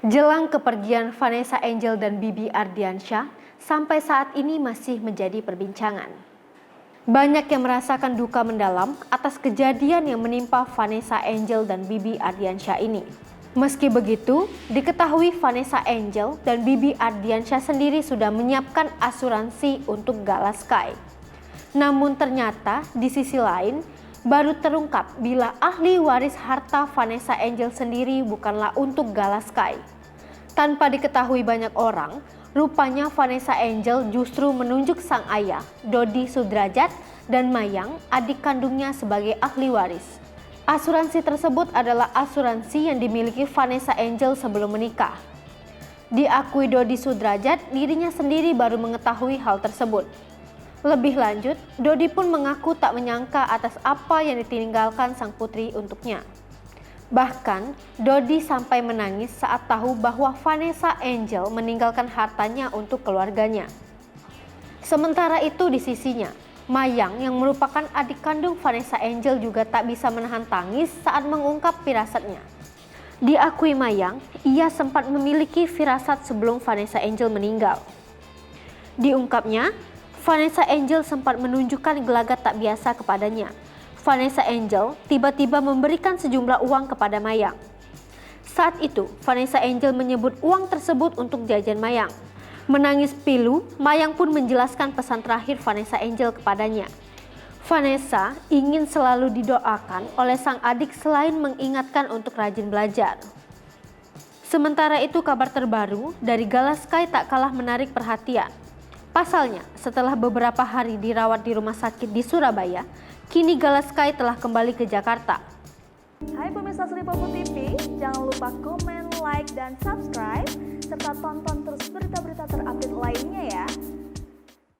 Jelang kepergian Vanessa Angel dan Bibi Ardiansyah, sampai saat ini masih menjadi perbincangan. Banyak yang merasakan duka mendalam atas kejadian yang menimpa Vanessa Angel dan Bibi Ardiansyah ini. Meski begitu, diketahui Vanessa Angel dan Bibi Ardiansyah sendiri sudah menyiapkan asuransi untuk Gala Sky. Namun ternyata di sisi lain, baru terungkap bila ahli waris harta Vanessa Angel sendiri bukanlah untuk Gala Sky. Tanpa diketahui banyak orang, rupanya Vanessa Angel justru menunjuk sang ayah, Dodi Sudrajat, dan Mayang, adik kandungnya sebagai ahli waris. Asuransi tersebut adalah asuransi yang dimiliki Vanessa Angel sebelum menikah. Diakui Dodi Sudrajat, dirinya sendiri baru mengetahui hal tersebut. Lebih lanjut, Dodi pun mengaku tak menyangka atas apa yang ditinggalkan sang putri untuknya. Bahkan, Dodi sampai menangis saat tahu bahwa Vanessa Angel meninggalkan hartanya untuk keluarganya. Sementara itu di sisinya, Mayang yang merupakan adik kandung Vanessa Angel juga tak bisa menahan tangis saat mengungkap firasatnya. Diakui Mayang, ia sempat memiliki firasat sebelum Vanessa Angel meninggal. Diungkapnya, Vanessa Angel sempat menunjukkan gelagat tak biasa kepadanya. Vanessa Angel tiba-tiba memberikan sejumlah uang kepada Mayang. Saat itu, Vanessa Angel menyebut uang tersebut untuk jajan Mayang. Menangis pilu, Mayang pun menjelaskan pesan terakhir Vanessa Angel kepadanya. Vanessa ingin selalu didoakan oleh sang adik selain mengingatkan untuk rajin belajar. Sementara itu, kabar terbaru dari Gala Sky tak kalah menarik perhatian. Pasalnya, setelah beberapa hari dirawat di rumah sakit di Surabaya, kini Gala Sky telah kembali ke Jakarta. Hai pemirsa Sripopo TV, jangan lupa komen, like, dan subscribe, serta tonton terus berita